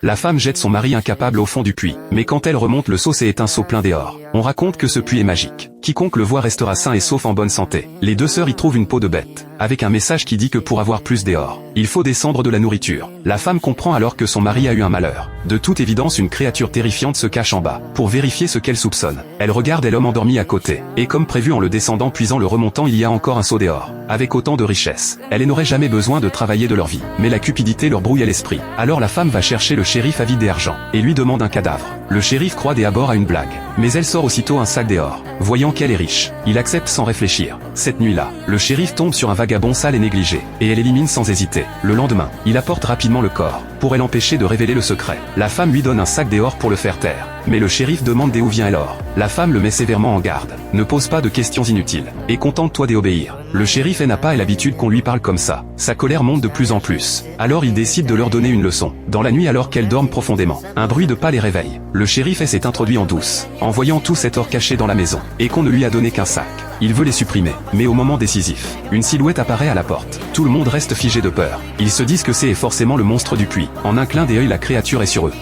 La femme jette son mari incapable au fond du puits, mais quand elle remonte le seau, c'est un seau plein dehors. On raconte que ce puits est magique. Quiconque le voit restera sain et sauf en bonne santé. Les deux sœurs y trouvent une peau de bête, avec un message qui dit que pour avoir plus dehors, il faut descendre de la nourriture. La femme comprend alors que son mari a eu un malheur. De toute évidence, une créature terrifiante se cache en bas, pour vérifier ce qu'elle soupçonne. Elle regarde l'homme endormi à côté, et comme prévu en le descendant puis en le remontant, il y a encore un seau dehors, avec autant de richesses. Elle n'aurait jamais besoin de travailler de leur vie, mais la cupidité leur brouille à l'esprit. Alors la femme va chercher le shérif avide et argent, et lui demande un cadavre. Le shérif croit d'abord à une blague, mais elle sort aussitôt un sac dehors. Voyant qu'elle est riche, il accepte sans réfléchir. Cette nuit-là, le shérif tombe sur un vagabond sale et négligé, et elle élimine sans hésiter. Le lendemain, il apporte rapidement le corps, pour l'empêcher de révéler le secret. La femme lui donne un sac d'or pour le faire taire, mais le shérif demande d'où vient l'or. La femme le met sévèrement en garde. Ne pose pas de questions inutiles, et contente-toi d'obéir. Le shérif n'a pas l'habitude qu'on lui parle comme ça. Sa colère monte de plus en plus. Alors il décide de leur donner une leçon. Dans la nuit, alors qu'elles dorment profondément, un bruit de pas les réveille. Le shérif s'est introduit en douce, en voyant tout cet or caché dans la maison, et qu'on ne lui a donné qu'un sac. Il veut les supprimer, mais au moment décisif, une silhouette apparaît à la porte. Tout le monde reste figé de peur. Ils se disent que c'est forcément le monstre du puits. En un clin d'œil, la créature est sur eux.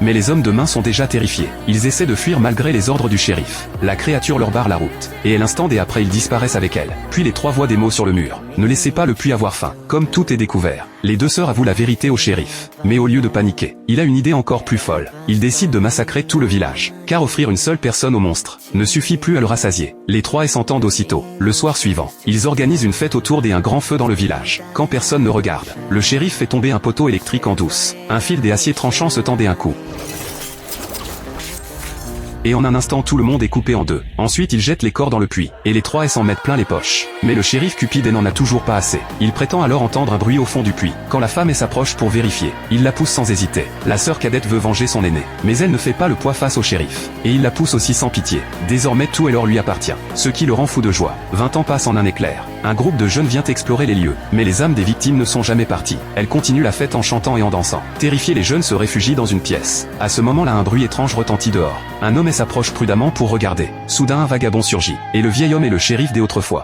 Mais les hommes de main sont déjà terrifiés. Ils essaient de fuir malgré les ordres du shérif. La créature leur barre la route, et à l'instant et après ils disparaissent avec elle. Puis les trois voient des mots sur le mur. Ne laissez pas le puits avoir faim. Comme tout est découvert, les deux sœurs avouent la vérité au shérif. Mais au lieu de paniquer, il a une idée encore plus folle. Il décide de massacrer tout le village, car offrir une seule personne au monstre ne suffit plus à le rassasier. Les trois s'entendent aussitôt. Le soir suivant, ils organisent une fête autour d'un grand feu dans le village. Quand personne ne regarde, le shérif fait tomber un poteau électrique en douce. Un fil d'acier tranchant se tendait un coup. Et en un instant tout le monde est coupé en deux. Ensuite ils jettent les corps dans le puits, et les trois s'en mettent plein les poches. Mais le shérif cupide n'en a toujours pas assez. Il prétend alors entendre un bruit au fond du puits. Quand la femme s'approche pour vérifier, il la pousse sans hésiter. La sœur cadette veut venger son aîné, mais elle ne fait pas le poids face au shérif. Et il la pousse aussi sans pitié. Désormais tout l'or lui appartient, ce qui le rend fou de joie. 20 ans passent en un éclair. Un groupe de jeunes vient explorer les lieux, mais les âmes des victimes ne sont jamais parties. Elles continuent la fête en chantant et en dansant. Terrifiés, les jeunes se réfugient dans une pièce. À ce moment-là, un bruit étrange retentit dehors. Un homme s'approche prudemment pour regarder. Soudain un vagabond surgit, et le vieil homme est le shérif des autrefois.